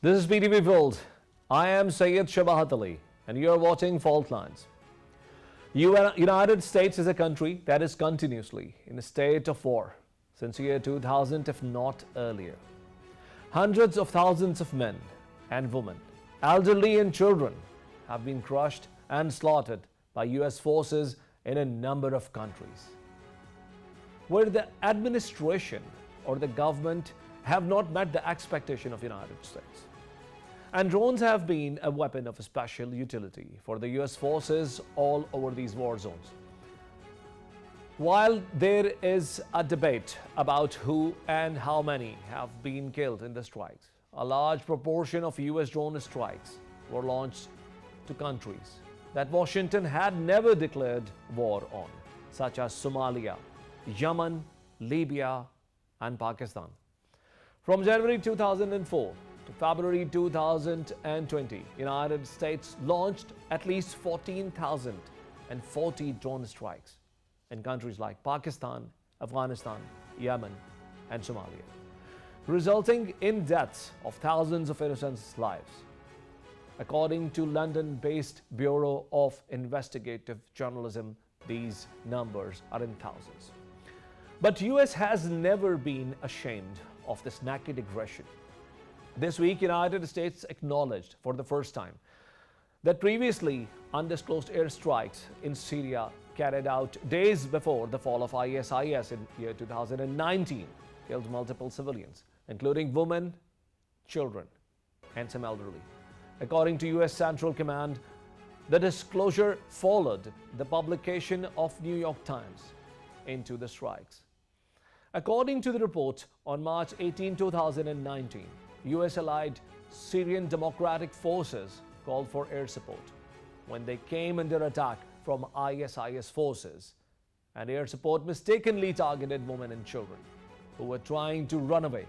This is PTV World. I am Syed Shabahat Ali and you are watching Faultlines. United States is a country that is continuously in a state of war since year 2000, if not earlier. Hundreds of thousands of men and women, elderly and children have been crushed and slaughtered by US forces in a number of countries, where the administration or the government have not met the expectation of United States. And drones have been a weapon of special utility for the US forces all over these war zones. While there is a debate about who and how many have been killed in the strikes, a large proportion of US drone strikes were launched to countries that Washington had never declared war on, such as Somalia, Yemen, Libya, and Pakistan. From January 2004 to February 2020, United States launched at least 14,040 drone strikes in countries like Pakistan, Afghanistan, Yemen, and Somalia, resulting in deaths of thousands of innocent lives. According to London-based Bureau of Investigative Journalism, these numbers are in thousands. But US has never been ashamed of this naked aggression. This week, United States acknowledged for the first time that previously undisclosed airstrikes in Syria carried out days before the fall of ISIS in year 2019 killed multiple civilians, including women, children, and some elderly. According to US Central Command, the disclosure followed the publication of New York Times into the strikes. According to the report, on March 18, 2019, US allied Syrian Democratic Forces called for air support when they came under attack from ISIS forces, and air support mistakenly targeted women and children who were trying to run away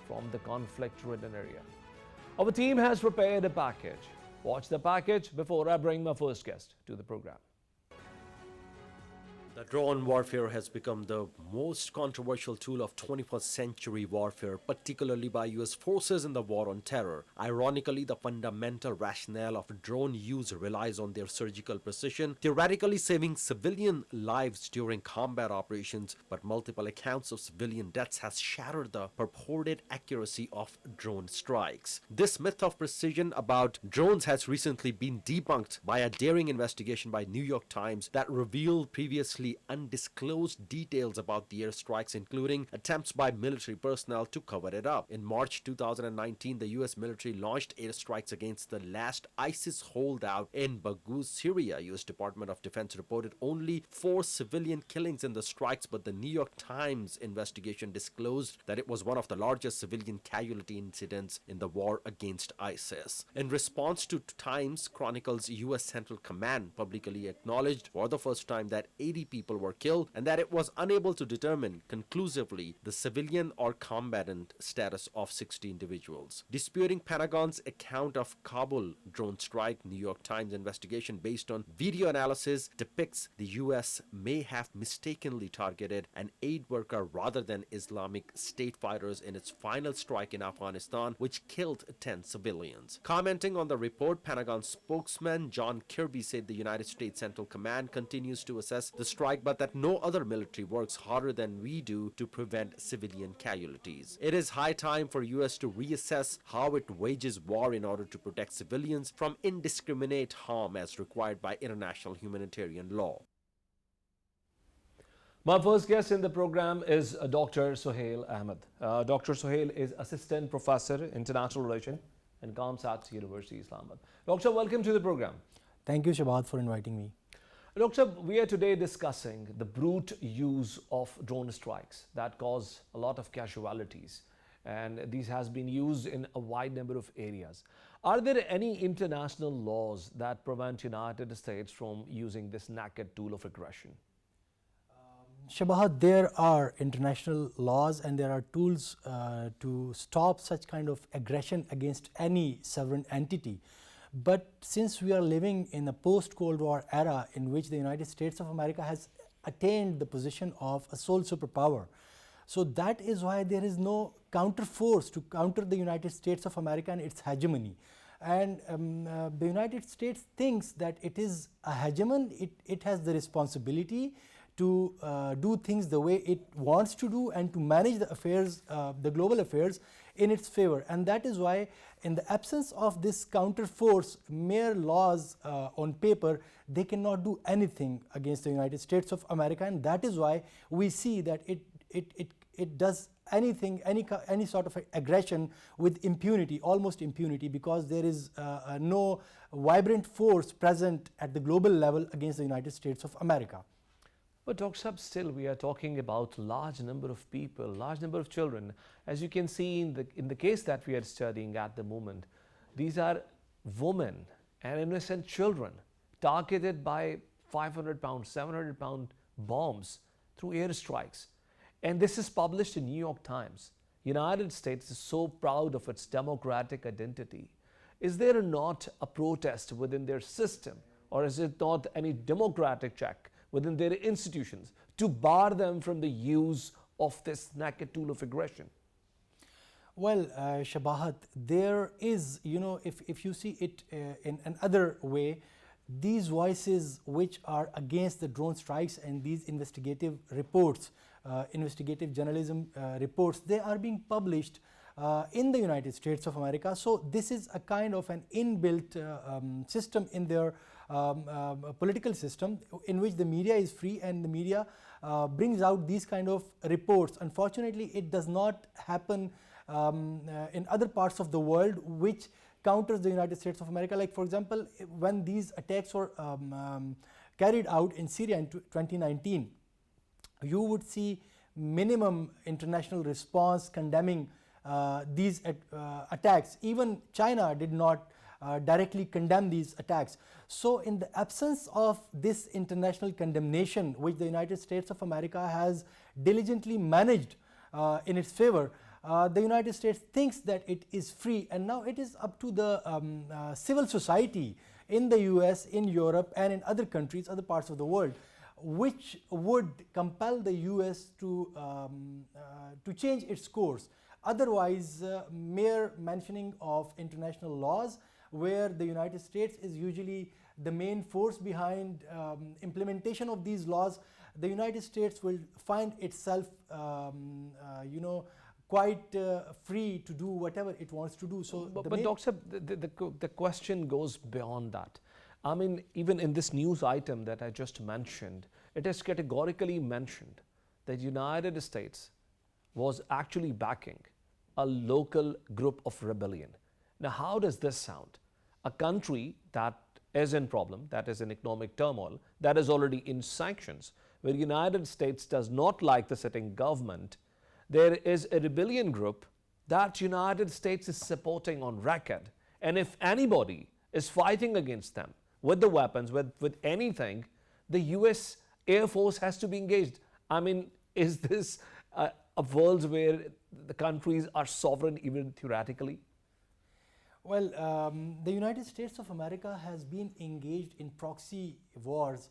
from the conflict-ridden area. Our team has prepared a package. Watch the package before I bring my first guest to the program. The drone warfare has become the most controversial tool of 21st century warfare, particularly by US forces in the war on terror. Ironically, the fundamental rationale of drone use relies on their surgical precision, theoretically saving civilian lives during combat operations, but multiple accounts of civilian deaths has shattered the purported accuracy of drone strikes. This myth of precision about drones has recently been debunked by a daring investigation by New York Times that revealed previously undisclosed details about the airstrikes, including attempts by military personnel to cover it up. In March 2019, the US military launched airstrikes against the last ISIS holdout in Belarus, Syria. US Department of Defense reported only 4 civilian killings in the strikes, but the New York Times investigation disclosed that it was one of the largest civilian casualty incidents in the war against ISIS. In response to Times Chronicles, US Central Command publicly acknowledged for the first time that 80 people were killed and that it was unable to determine conclusively the civilian or combatant status of 60 individuals. Disputing Pentagon's account of Kabul drone strike, New York Times investigation based on video analysis depicts the US may have mistakenly targeted an aid worker rather than Islamic State fighters in its final strike in Afghanistan, which killed 10 civilians. Commenting on the report, Pentagon spokesman John Kirby said the United States Central Command continues to assess the strike, but that no other military works harder than we do to prevent civilian casualties. It is high time for US to reassess how it wages war in order to protect civilians from indiscriminate harm as required by international humanitarian law. My first guest in the program is Dr. Sohail Ahmed. Dr. Sohail is Assistant Professor, International Relations and Comsat University, Islamabad. Doctor, welcome to the program. Thank you, Shabahat, for inviting me. Doctor, we are today discussing the brute use of drone strikes that cause a lot of casualties, and this has been used in a wide number of areas. Are there any international laws that prevent United States from using this naked tool of aggression? Shabahat, there are international laws and there are tools to stop such kind of aggression against any sovereign entity. But since we are living in a post-Cold War era in which the United States of America has attained the position of a sole superpower, So that is why there is no counter force to counter the United States of America and its hegemony. And the United States thinks that it is a hegemon, it has the responsibility to do things the way it wants to do and to manage the affairs, the global affairs in its favor. And that is why, in the absence of this counter force, mere laws on paper, they cannot do anything against the United States of America. And that is why we see that it does anything, any sort of aggression with impunity, almost impunity, because there is no vibrant force present at the global level against the United States of America. But Dr. Sahab, still we are talking about large number of people, large number of children. As you can see in the case that we are studying at the moment, these are women and innocent children targeted by 500-pound, 700-pound bombs through airstrikes. And this is published in New York Times. United States is so proud of its democratic identity. Is there not a protest within their system, or is it not any democratic check within their institutions to bar them from the use of this naked tool of aggression? Well, Shabahat, there is, if you see it in another way, these voices which are against the drone strikes and these investigative reports, investigative journalism reports, they are being published in the United States of America. So this is a kind of an inbuilt system in their political system, in which the media is free and the media brings out these kind of reports. Unfortunately, it does not happen in other parts of the world which counters the United States of America. Like, for example, when these attacks were carried out in Syria in 2019, you would see minimum international response condemning these attacks. Even China did not directly condemn these attacks. So in the absence of this international condemnation, which the United States of America has diligently managed in its favor, the United States thinks that it is free, and now it is up to the civil society in the US, in Europe, and in other countries, other parts of the world, which would compel the US to change its course. Otherwise, mere mentioning of international laws, where the United States is usually the main force behind implementation of these laws, the United States will find itself, quite free to do whatever it wants to do. So, but Doctor, the question goes beyond that. I mean, even in this news item that I just mentioned, it is categorically mentioned that United States was actually backing a local group of rebellion. Now, how does this sound? A country that is in problem, that is in economic turmoil, that is already in sanctions, where United States does not like the sitting government, there is a rebellion group that United States is supporting on record. And if anybody is fighting against them with the weapons, with anything, the US Air Force has to be engaged. I mean, is this a world where the countries are sovereign even theoretically? Well, the United States of America has been engaged in proxy wars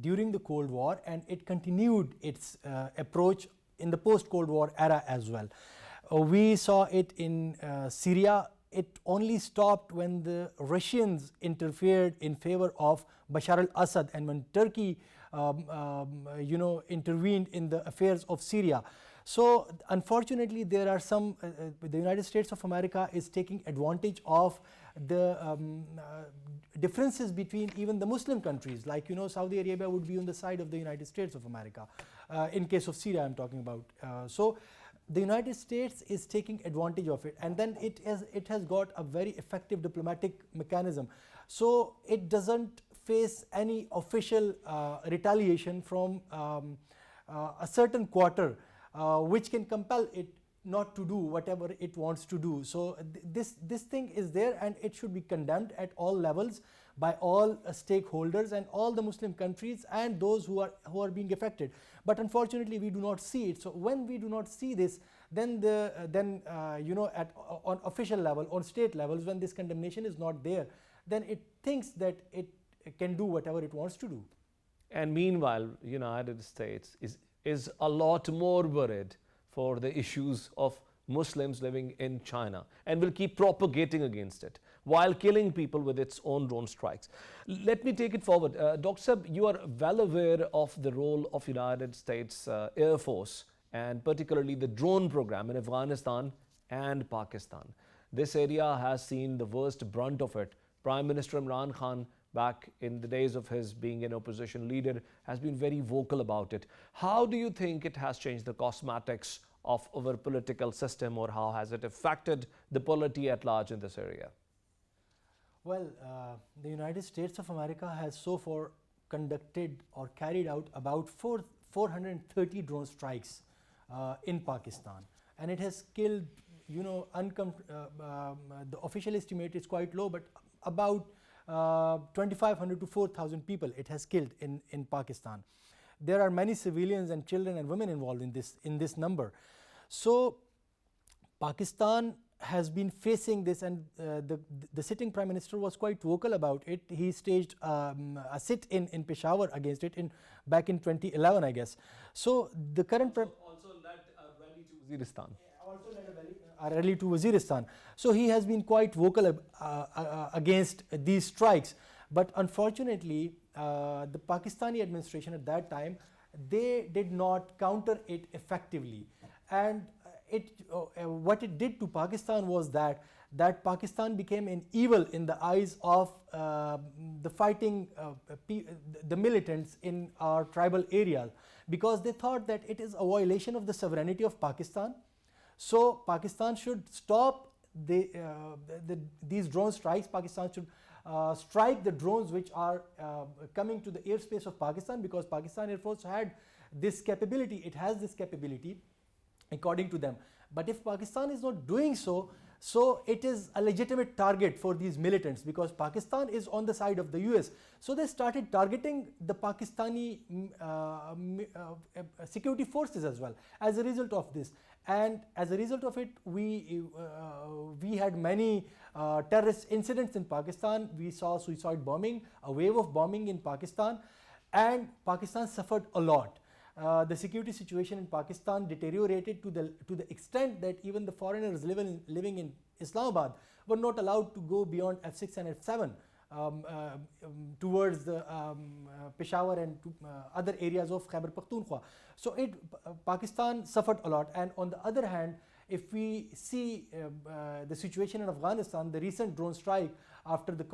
during the Cold War, and it continued its approach in the post-Cold War era as well. We saw it in Syria. It only stopped when the Russians interfered in favor of Bashar al-Assad, and when Turkey intervened in the affairs of Syria. So unfortunately, there are some, the United States of America is taking advantage of the differences between even the Muslim countries. Like, Saudi Arabia would be on the side of the United States of America. In case of Syria, I'm talking about. So the United States is taking advantage of it, and then it has got a very effective diplomatic mechanism. So it doesn't face any official retaliation from a certain quarter, which can compel it not to do whatever it wants to do. So this thing is there, and it should be condemned at all levels by all stakeholders and all the Muslim countries and those who are being affected. But unfortunately, we do not see it. So when we do not see this, then on official level, on state levels, when this condemnation is not there, then it thinks that it can do whatever it wants to do. And meanwhile, United States is is a lot more worried for the issues of Muslims living in China and will keep propagating against it while killing people with its own drone strikes. Let me take it forward. Dr. Sab, you are well aware of the role of United States Air Force and particularly the drone program in Afghanistan and Pakistan. This area has seen the worst brunt of it. Prime Minister Imran Khan, back in the days of his being an opposition leader, has been very vocal about it. How do you think it has changed the cosmetics of our political system, or how has it affected the polity at large in this area? Well, the United States of America has so far conducted or carried out about 430 drone strikes in Pakistan, and it has killed, you know, the official estimate is quite low, but about 2,500 to 4,000 people it has killed in Pakistan. There are many civilians and children and women involved in this number. So Pakistan has been facing this, and the sitting Prime Minister was quite vocal about it. He staged a sit-in in Peshawar against it back in 2011, I guess. So the current also led a rally to Waziristan. Also led a rally to Waziristan. So he has been quite vocal against these strikes. But unfortunately, the Pakistani administration at that time, they did not counter it effectively. And what it did to Pakistan was that Pakistan became an evil in the eyes of the fighting, the militants in our tribal areas, because they thought that it is a violation of the sovereignty of Pakistan. So Pakistan should stop these drone strikes. Pakistan should strike the drones which are coming to the airspace of Pakistan, because Pakistan Air Force had this capability. It has this capability according to them. But if Pakistan is not doing so, so it is a legitimate target for these militants, because Pakistan is on the side of the US. So they started targeting the Pakistani security forces as well as a result of this. And as a result of it, we had many terrorist incidents in Pakistan. We saw suicide bombing, a wave of bombing in Pakistan, and Pakistan suffered a lot. The security situation in Pakistan deteriorated to the extent that even the foreigners living in Islamabad were not allowed to go beyond F6 and F7 towards the Peshawar and other areas of Khyber Pakhtunkhwa. So Pakistan suffered a lot. And on the other hand, if we see the situation in Afghanistan, the recent drone strike after the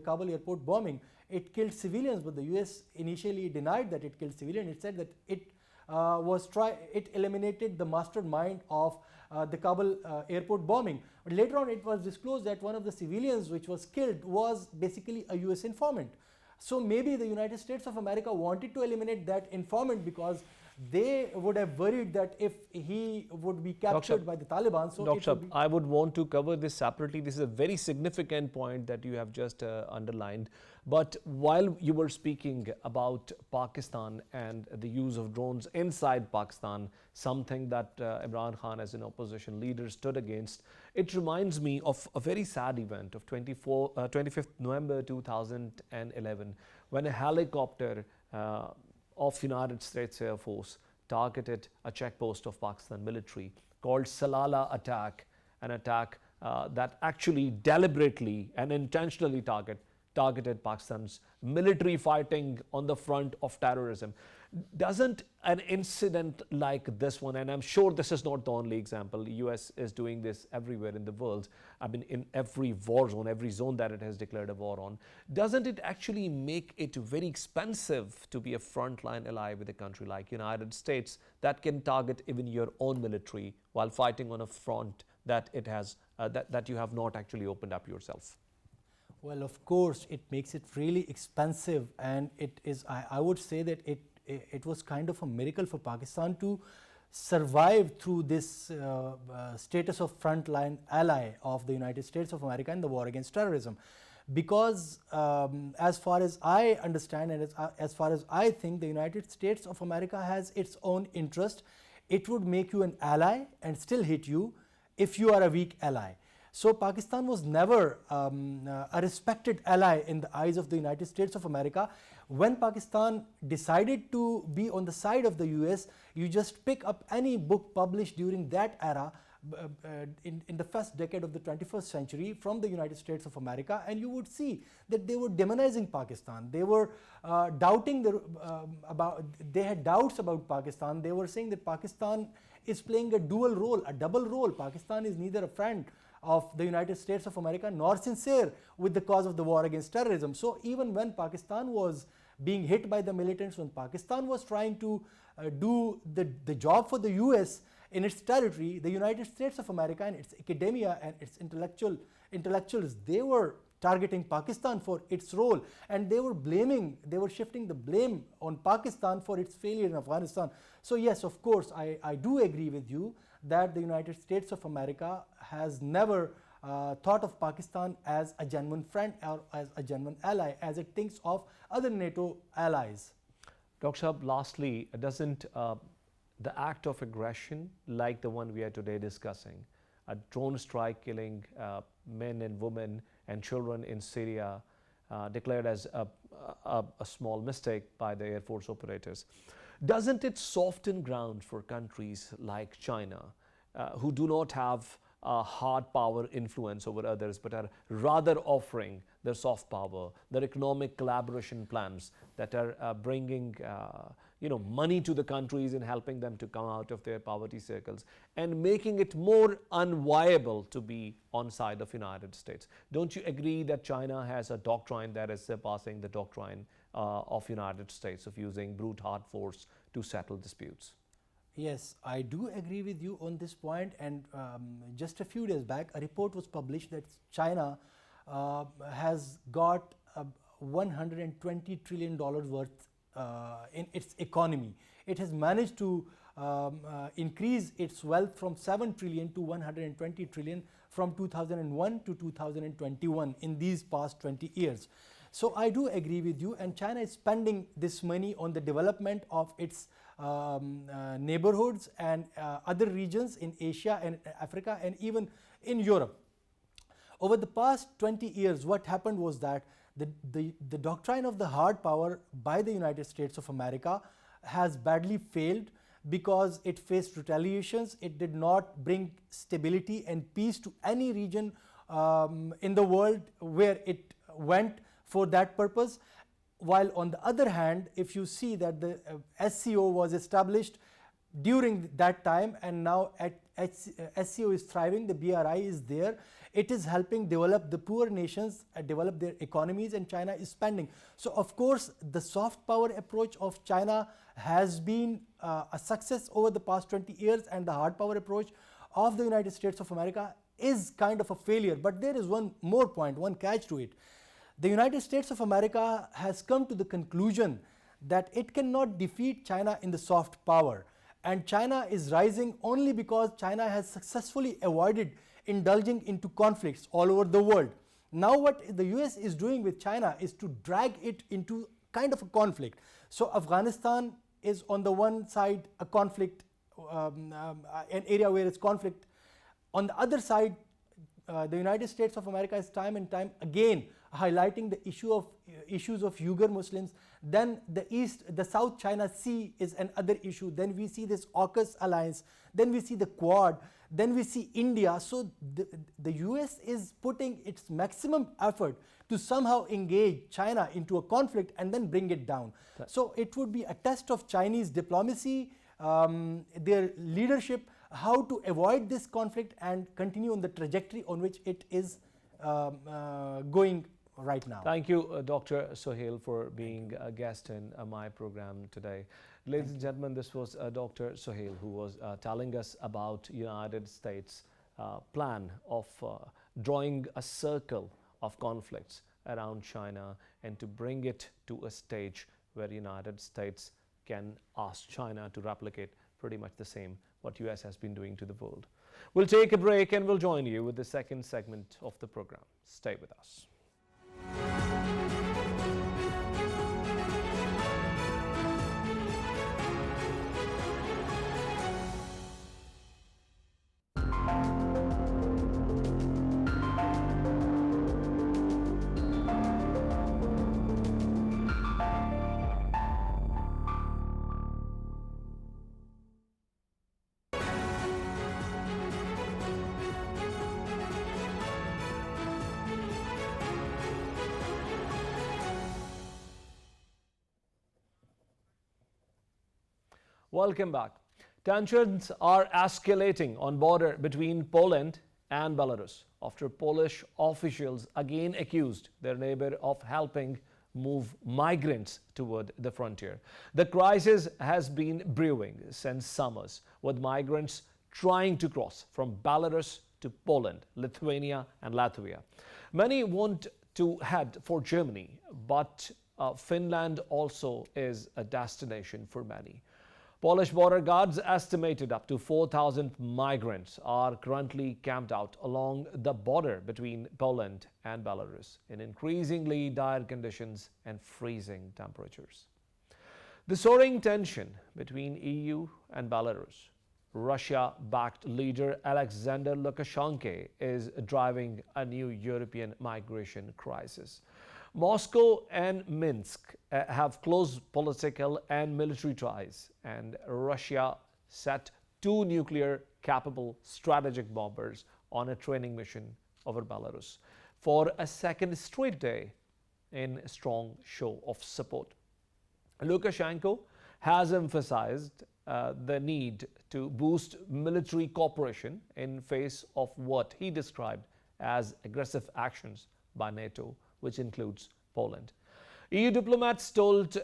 Kabul airport bombing, it killed civilians, but the US initially denied that it killed civilians. It said that it eliminated the mastermind of the Kabul airport bombing. But later on, it was disclosed that one of the civilians which was killed was basically a US informant. So maybe the United States of America wanted to eliminate that informant, because they would have worried that if he would be captured by the Taliban. So Dr. I would want to cover this separately. This is a very significant point that you have just underlined. But while you were speaking about Pakistan and the use of drones inside Pakistan, something that Imran Khan as an opposition leader stood against, it reminds me of a very sad event of 25th November 2011, when a helicopter of United States Air Force targeted a checkpost of Pakistan military called Salala attack, an attack that actually deliberately and intentionally targeted Pakistan's military fighting on the front of terrorism. Doesn't an incident like this one, and I'm sure this is not the only example, the US is doing this everywhere in the world, I mean in every war zone, every zone that it has declared a war on, doesn't it actually make it very expensive to be a frontline ally with a country like United States that can target even your own military while fighting on a front that it has that you have not actually opened up yourself? Well, of course, it makes it really expensive, and it is, I would say that it was kind of a miracle for Pakistan to survive through this status of frontline ally of the United States of America in the war against terrorism. Because as far as I understand and as far as I think, the United States of America has its own interest. It would make you an ally and still hit you if you are a weak ally. So Pakistan was never a respected ally in the eyes of the United States of America. When Pakistan decided to be on the side of the US, you just pick up any book published during that era in the first decade of the 21st century from the United States of America, and you would see that they were demonizing Pakistan. They were they had doubts about Pakistan. They were saying that Pakistan is playing a dual role, a double role. Pakistan is neither a friend of the United States of America nor sincere with the cause of the war against terrorism. So even when Pakistan was being hit by the militants, when Pakistan was trying to do the job for the US in its territory, the United States of America and its academia and its intellectuals, they were targeting Pakistan for its role, and they were shifting the blame on Pakistan for its failure in Afghanistan. So yes, of course, I do agree with you that the United States of America has never thought of Pakistan as a genuine friend or as a genuine ally, as it thinks of other NATO allies. Dr. Shahab, lastly, doesn't the act of aggression like the one we are today discussing, a drone strike killing men and women and children in Syria, declared as a small mistake by the Air Force operators, doesn't it soften ground for countries like China, who do not have hard power influence over others, but are rather offering their soft power, their economic collaboration plans that are bringing money to the countries and helping them to come out of their poverty circles and making it more unviable to be on side of United States? Don't you agree that China has a doctrine that is surpassing the doctrine of United States of using brute hard force to settle disputes? Yes, I do agree with you on this point, and just a few days back a report was published that China has got $120 trillion worth in its economy. It has managed to increase its wealth from 7 trillion to 120 trillion from 2001 to 2021 in these past 20 years. So I do agree with you, and China is spending this money on the development of its neighborhoods and other regions in Asia and Africa and even in Europe. Over the past 20 years, what happened was that the doctrine of the hard power by the United States of America has badly failed because it faced retaliations. It did not bring stability and peace to any region in the world where it went for that purpose. While on the other hand, if you see that the SCO was established during that time, and now SCO is thriving, the BRI is there, it is helping develop the poor nations, develop their economies, and China is spending. So of course the soft power approach of China has been a success over the past 20 years, and the hard power approach of the United States of America is kind of a failure. But there is one more point, one catch to it. The United States of America has come to the conclusion that it cannot defeat China in the soft power, and China is rising only because China has successfully avoided indulging into conflicts all over the world. Now what the US is doing with China is to drag it into kind of a conflict. So Afghanistan is on the one side a conflict, an area where it's conflict. On the other side, the United States of America is time and time again highlighting the issues of Uyghur Muslims. Then the South China Sea is another issue. Then we see this AUKUS alliance. Then we see the Quad. Then we see India. So the US is putting its maximum effort to somehow engage China into a conflict and then bring it down. So it would be a test of Chinese diplomacy, their leadership, how to avoid this conflict and continue on the trajectory on which it is going right now. Thank you, Dr. Sohail, for being a guest in my program today. Ladies and gentlemen, this was Dr. Sohail, who was telling us about United States' plan of drawing a circle of conflicts around China and to bring it to a stage where United States can ask China to replicate pretty much the same what US has been doing to the world. We'll take a break and we'll join you with the second segment of the program. Stay with us. Welcome back. Tensions are escalating on border between Poland and Belarus after Polish officials again accused their neighbor of helping move migrants toward the frontier. The crisis has been brewing since summers, with migrants trying to cross from Belarus to Poland, Lithuania, and Latvia. Many want to head for Germany, but Finland also is a destination for many. Polish border guards estimated up to 4,000 migrants are currently camped out along the border between Poland and Belarus in increasingly dire conditions and freezing temperatures. The soaring tension between EU and Belarus, Russia-backed leader Alexander Lukashenko is driving a new European migration crisis. Moscow and Minsk have close political and military ties, and Russia set two nuclear-capable strategic bombers on a training mission over Belarus for a second straight day in a strong show of support. Lukashenko has emphasized the need to boost military cooperation in face of what he described as aggressive actions by NATO, which includes Poland. EU diplomats told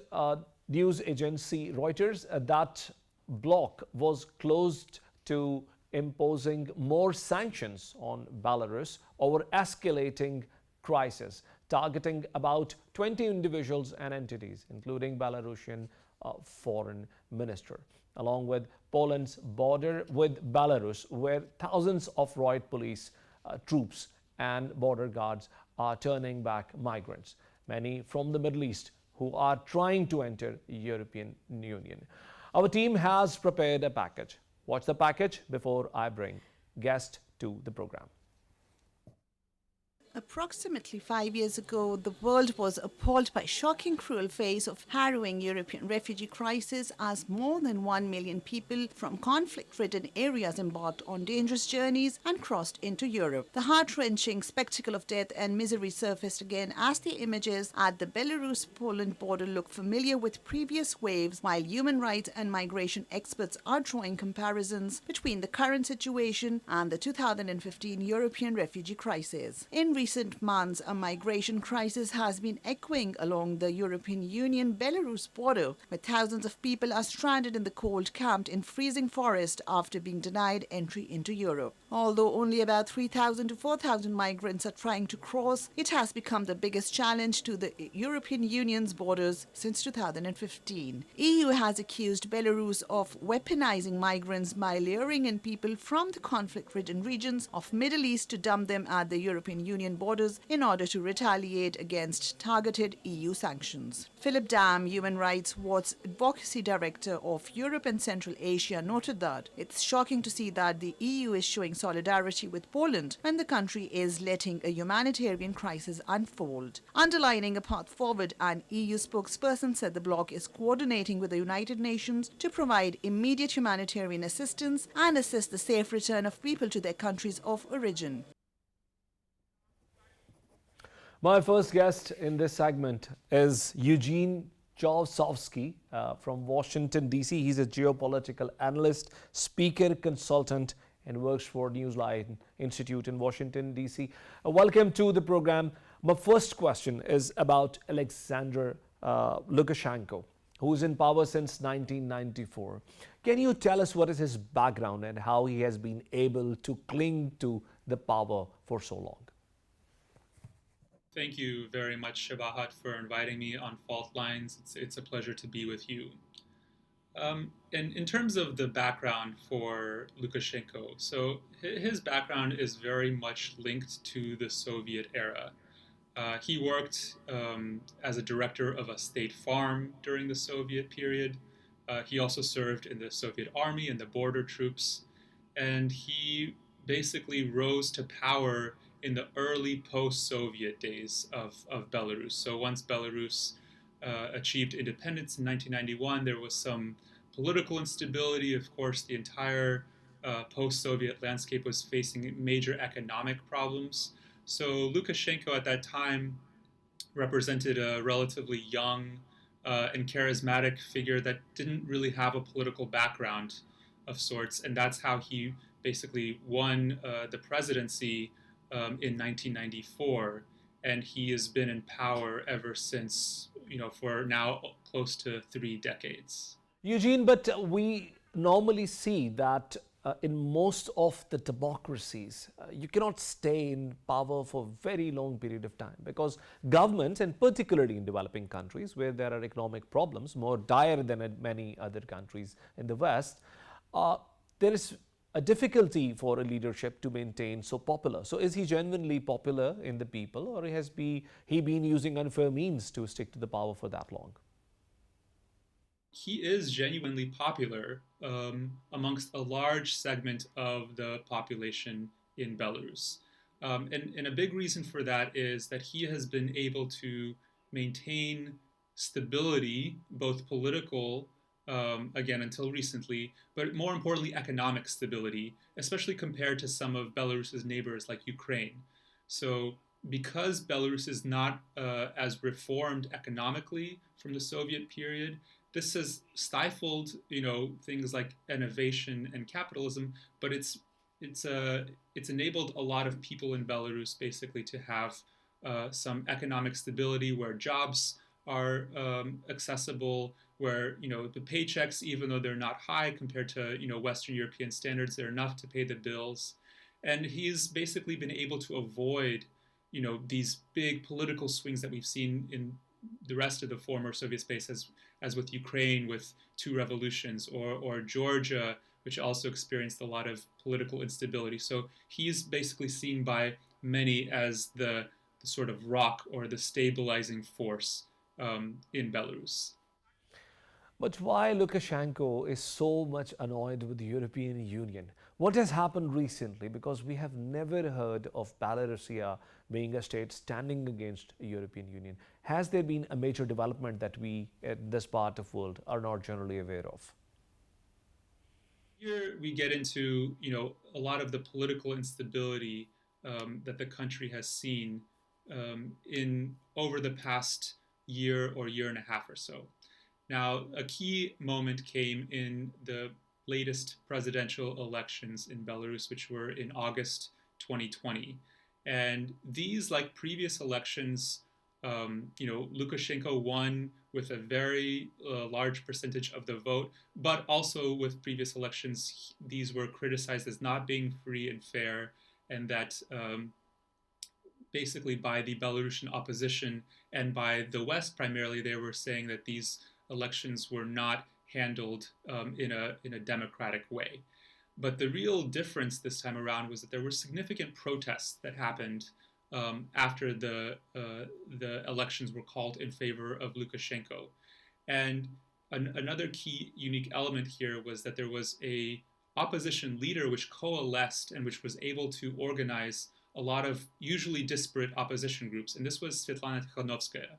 news agency Reuters that bloc was closed to imposing more sanctions on Belarus over escalating crisis, targeting about 20 individuals and entities, including Belarusian foreign minister, along with Poland's border with Belarus, where thousands of riot police troops and border guards are turning back migrants, many from the Middle East who are trying to enter the European Union. Our team has prepared a package. Watch the package before I bring guest to the program. Approximately 5 years ago, the world was appalled by shocking, cruel face of harrowing European refugee crisis as more than 1 million people from conflict-ridden areas embarked on dangerous journeys and crossed into Europe. The heart-wrenching spectacle of death and misery surfaced again as the images at the Belarus-Poland border look familiar with previous waves, while human rights and migration experts are drawing comparisons between the current situation and the 2015 European refugee crisis. In recent months, a migration crisis has been echoing along the European Union-Belarus border, where thousands of people are stranded in the cold, camped in freezing forest after being denied entry into Europe. Although only about 3,000 to 4,000 migrants are trying to cross, it has become the biggest challenge to the European Union's borders since 2015. EU has accused Belarus of weaponizing migrants by luring in people from the conflict-ridden regions of Middle East to dump them at the European Union borders in order to retaliate against targeted EU sanctions. Philip Dam, Human Rights Watch Advocacy Director of Europe and Central Asia, noted that it's shocking to see that the EU is showing solidarity with Poland when the country is letting a humanitarian crisis unfold. Underlining a path forward, an EU spokesperson said the bloc is coordinating with the United Nations to provide immediate humanitarian assistance and assist the safe return of people to their countries of origin. My first guest in this segment is Eugene Jawsowski from Washington, D.C. He's a geopolitical analyst, speaker, consultant, and works for Newsline Institute in Washington, D.C. Welcome to the program. My first question is about Alexander Lukashenko, who's in power since 1994. Can you tell us what is his background and how he has been able to cling to the power for so long? Thank you very much, Shabahat, for inviting me on Faultlines. It's a pleasure to be with you. And in terms of the background for Lukashenko, so his background is very much linked to the Soviet era. He worked as a director of a state farm during the Soviet period. He also served in the Soviet army and the border troops. And he basically rose to power in the early post-Soviet days of Belarus. So once Belarus achieved independence in 1991, there was some political instability. Of course, the entire post-Soviet landscape was facing major economic problems. So Lukashenko at that time represented a relatively young and charismatic figure that didn't really have a political background of sorts, and that's how he basically won the presidency in 1994, and he has been in power ever since, for now close to 3 decades. Eugene, but we normally see that in most of the democracies, you cannot stay in power for a very long period of time because governments, and particularly in developing countries where there are economic problems more dire than in many other countries in the West, there is a difficulty for a leadership to maintain so popular. So is he genuinely popular in the people, or he been using unfair means to stick to the power for that long? He is genuinely popular amongst a large segment of the population in Belarus. And a big reason for that is that he has been able to maintain stability, both political, again, until recently, but more importantly, economic stability, especially compared to some of Belarus's neighbors like Ukraine. So, because Belarus is not as reformed economically from the Soviet period, this has stifled, things like innovation and capitalism, but it's enabled a lot of people in Belarus basically to have some economic stability where jobs are accessible, where the paychecks, even though they're not high compared to Western European standards, they're enough to pay the bills, and he's basically been able to avoid these big political swings that we've seen in the rest of the former Soviet space, as with Ukraine with two revolutions, or Georgia, which also experienced a lot of political instability. So he's basically seen by many as the sort of rock or the stabilizing force in Belarus. But why Lukashenko is so much annoyed with the European Union? What has happened recently? Because we have never heard of Belarusia being a state standing against the European Union. Has there been a major development that we, in this part of the world, are not generally aware of? Here we get into a lot of the political instability that the country has seen in over the past year or year and a half or so. Now, a key moment came in the latest presidential elections in Belarus, which were in August 2020. And these, like previous elections, Lukashenko won with a very large percentage of the vote, but also with previous elections, these were criticized as not being free and fair, and that basically by the Belarusian opposition and by the West primarily, they were saying that these elections were not handled in a democratic way. But the real difference this time around was that there were significant protests that happened after the elections were called in favor of Lukashenko. And another key unique element here was that there was a opposition leader which coalesced and which was able to organize a lot of usually disparate opposition groups. And this was Svetlana Tikhanovskaya,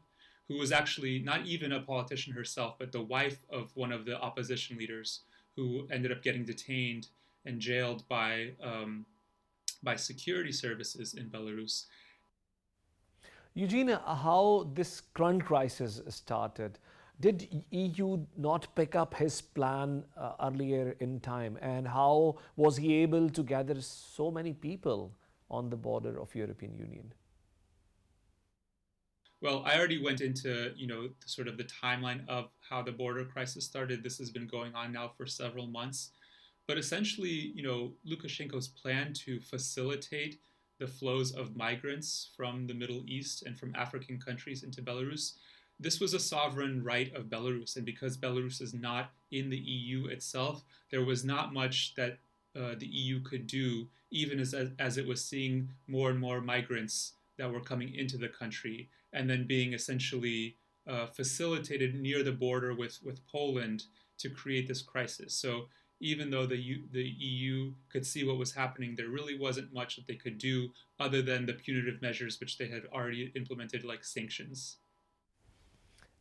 who was actually not even a politician herself, but the wife of one of the opposition leaders who ended up getting detained and jailed by security services in Belarus. Eugene, how this current crisis started, did EU not pick up his plan earlier in time? And how was he able to gather so many people on the border of European Union? Well, I already went into, sort of the timeline of how the border crisis started. This has been going on now for several months. But essentially, Lukashenko's plan to facilitate the flows of migrants from the Middle East and from African countries into Belarus, this was a sovereign right of Belarus. And because Belarus is not in the EU itself, there was not much that the EU could do, even as it was seeing more and more migrants that were coming into the country and then being essentially facilitated near the border with Poland to create this crisis. So even though the EU could see what was happening, there really wasn't much that they could do other than the punitive measures which they had already implemented, like sanctions.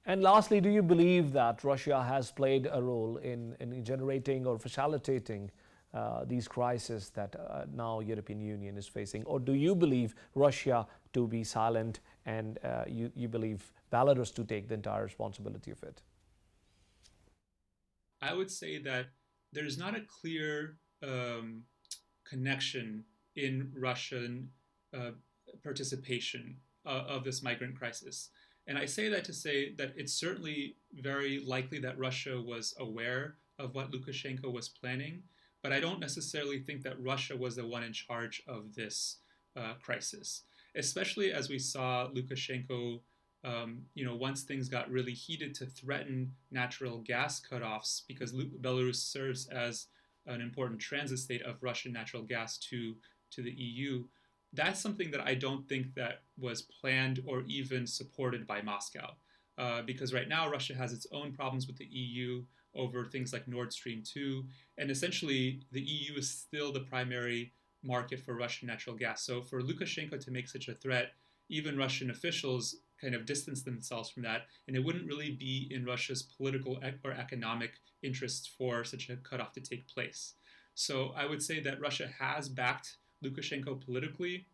And lastly, do you believe that Russia has played a role in generating or facilitating these crises that now European Union is facing? Or do you believe Russia to be silent and you believe Belarus to take the entire responsibility of it? I would say that there's not a clear connection in Russian uh, participation of this migrant crisis. And I say that to say that it's certainly very likely that Russia was aware of what Lukashenko was planning, but I don't necessarily think that Russia was the one in charge of this crisis, especially as we saw Lukashenko, once things got really heated, to threaten natural gas cutoffs because Belarus serves as an important transit state of Russian natural gas to the EU. That's something that I don't think that was planned or even supported by Moscow, because right now Russia has its own problems with the EU over things like Nord Stream 2, and essentially the EU is still the primary market for Russian natural gas. So for Lukashenko to make such a threat, even Russian officials kind of distance themselves from that, and it wouldn't really be in Russia's political or economic interests for such a cutoff to take place. So I would say that Russia has backed Lukashenko politically,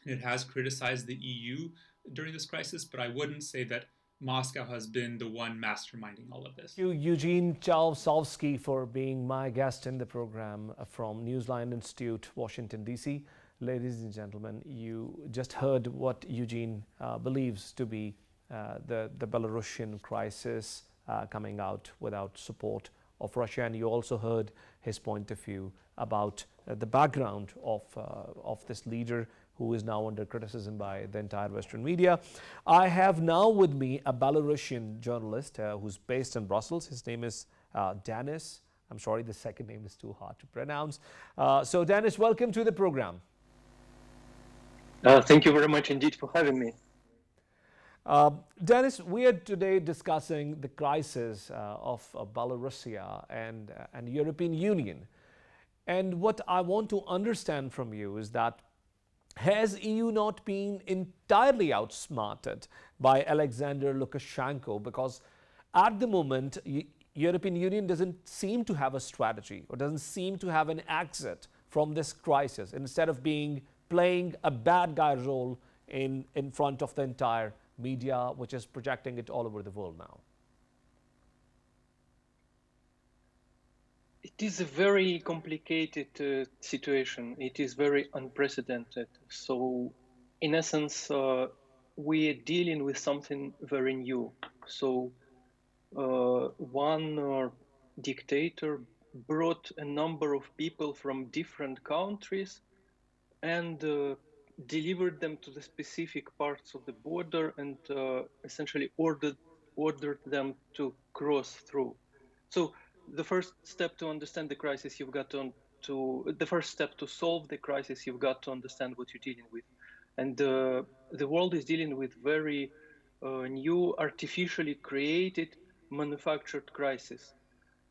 and it has criticized the EU during this crisis, but I wouldn't say that Moscow has been the one masterminding all of this. Thank you, Eugene Chalsovsky, for being my guest in the program from Newsline Institute, Washington, D.C. Ladies and gentlemen, you just heard what Eugene believes to be the Belarusian crisis coming out without support of Russia, and you also heard his point of view about the background of this leader who is now under criticism by the entire Western media. I have now with me a Belarusian journalist who's based in Brussels. His name is Denis. I'm sorry, the second name is too hard to pronounce. So Denis, welcome to the program. Thank you very much indeed for having me. Denis, we are today discussing the crisis of Belarusia and European Union. And what I want to understand from you is that has EU not been entirely outsmarted by Alexander Lukashenko? Because at the moment, European Union doesn't seem to have a strategy or doesn't seem to have an exit from this crisis. Instead of playing a bad guy role in front of the entire media, which is projecting it all over the world now. It is a very complicated situation. It is very unprecedented. So, in essence, we are dealing with something very new. So, one dictator brought a number of people from different countries and delivered them to the specific parts of the border and essentially ordered them to cross through. So the first step to understand the crisis, the first step to solve the crisis, you've got to understand what you're dealing with. And the world is dealing with very new, artificially created, manufactured crisis.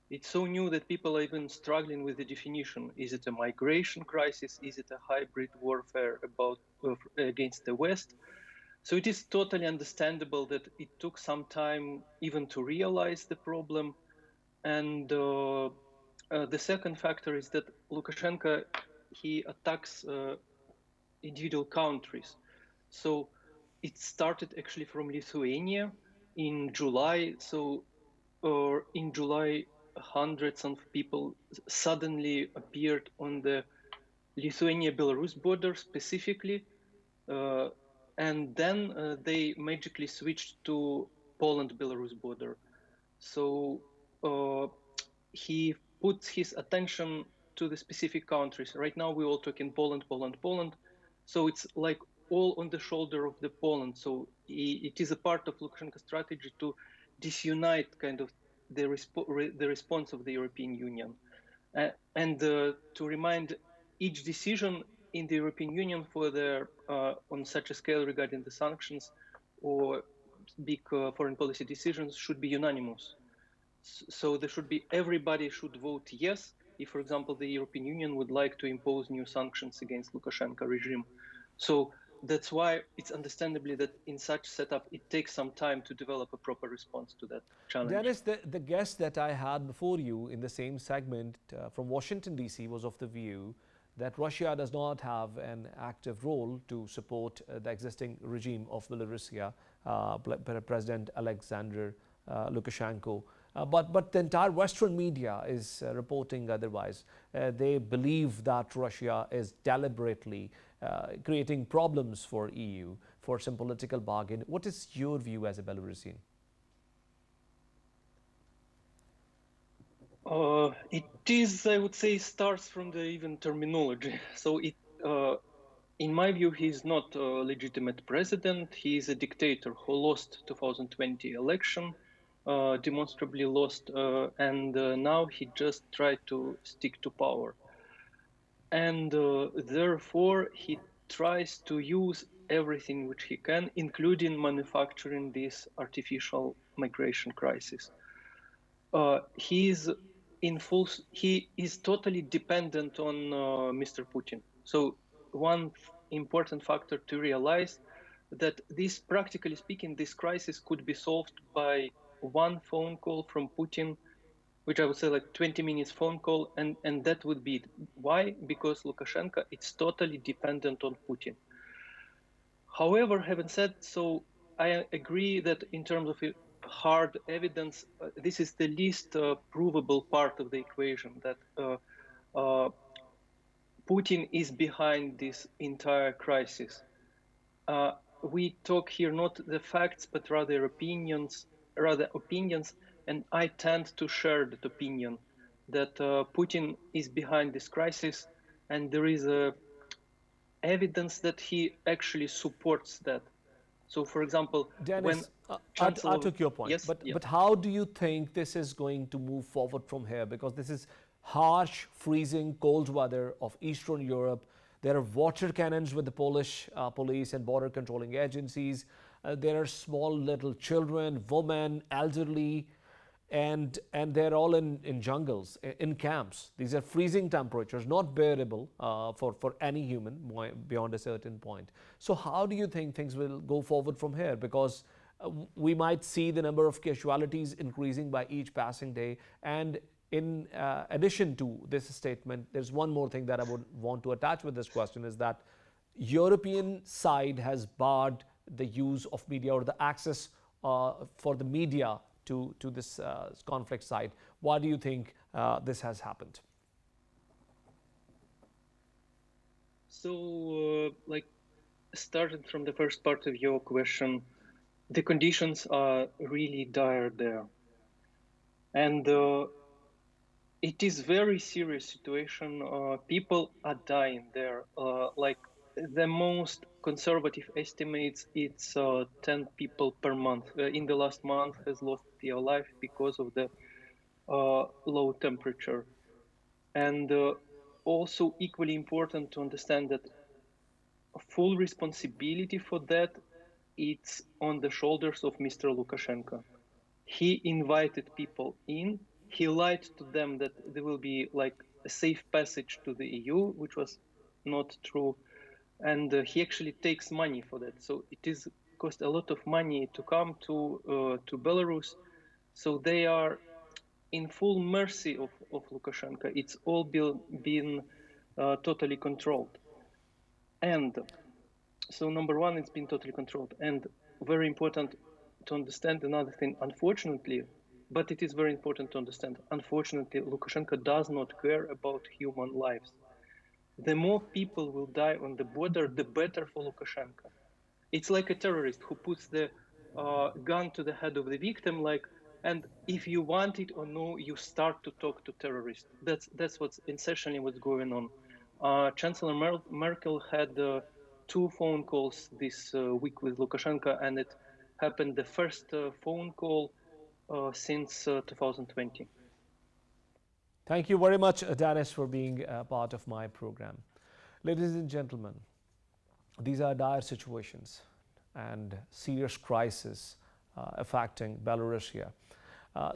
It's so new that people are even struggling with the definition. Is it a migration crisis? Is it a hybrid warfare against the West? So it is totally understandable that it took some time even to realize the problem. And the second factor is that Lukashenko, he attacks individual countries. So it started actually from Lithuania in July. So in July, hundreds of people suddenly appeared on the Lithuania-Belarus border specifically, and then they magically switched to Poland-Belarus border. So he puts his attention to the specific countries. Right now we all talk in Poland, Poland, Poland. So it's like all on the shoulder of the Poland. So it is a part of Lukashenko's strategy to disunite kind of the response of the European Union. And to remind each decision in the European Union for on such a scale regarding the sanctions or big foreign policy decisions should be unanimous. So there should be, everybody should vote yes if, for example, the European Union would like to impose new sanctions against Lukashenko regime. So that's why it's understandably that in such setup, it takes some time to develop a proper response to that challenge. Denis, the guest that I had before you in the same segment from Washington, D.C. was of the view that Russia does not have an active role to support the existing regime of Belarus, President Alexander Lukashenko. But the entire Western media is reporting otherwise. They believe that Russia is deliberately creating problems for EU for some political bargain. What is your view as a Belarusian? It is, I would say, starts from the even terminology. So in my view, he is not a legitimate president. He is a dictator who lost 2020 election, demonstrably lost, and now he just tried to stick to power. And therefore, he tries to use everything which he can, including manufacturing this artificial migration crisis. He is totally dependent on Mr. Putin. So one important factor to realize that this, practically speaking, this crisis could be solved by one phone call from Putin, which I would say like 20 minutes phone call, and that would be it. Why? Because Lukashenko is totally dependent on Putin. However, having said so, I agree that in terms of hard evidence, this is the least provable part of the equation, that Putin is behind this entire crisis. We talk here not the facts, but rather opinions, and I tend to share that opinion that Putin is behind this crisis, and there is evidence that he actually supports that. So, for example, when Dennis, I took your point, yes, but how do you think this is going to move forward from here? Because this is harsh, freezing, cold weather of Eastern Europe. There are water cannons with the Polish police and border controlling agencies. There are small little children, women, elderly, and they're all in jungles, in camps. These are freezing temperatures, not bearable for any human beyond a certain point. So how do you think things will go forward from here? Because we might see the number of casualties increasing by each passing day. And in addition to this statement, there's one more thing that I would want to attach with this question, is that European side has barred the use of media or the access for the media to this conflict side. Why do you think this has happened? So, like, starting from the first part of your question, the conditions are really dire there, and it is very serious situation. People are dying there. Like the most conservative estimates, it's 10 people per month. In the last month, has lost their life because of the low temperature. And also equally important to understand that full responsibility for that, it's on the shoulders of Mr. Lukashenko. He invited people in. He lied to them that there will be like a safe passage to the EU, which was not true. And he actually takes money for that. So it is cost a lot of money to come to Belarus. So they are in full mercy of Lukashenko. It's all been totally controlled. And so number one, it's been totally controlled. And very important to understand another thing, unfortunately, but it is very important to understand, unfortunately, Lukashenko does not care about human lives. The more people will die on the border, the better for Lukashenko. It's like a terrorist who puts the gun to the head of the victim, like, and if you want it or no, you start to talk to terrorists. That's what's essentially what's going on. Chancellor Merkel had 2 phone calls this week with Lukashenko, and it happened the first phone call since 2020. Thank you very much, Dennis, for being a part of my program. Ladies and gentlemen, these are dire situations and serious crises affecting Belarus.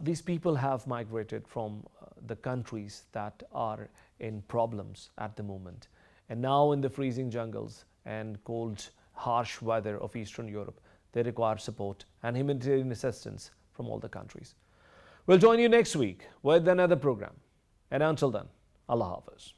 These people have migrated from the countries that are in problems at the moment, and now in the freezing jungles and cold, harsh weather of Eastern Europe, they require support and humanitarian assistance from all the countries. We'll join you next week with another program. And until then, Allah Hafiz.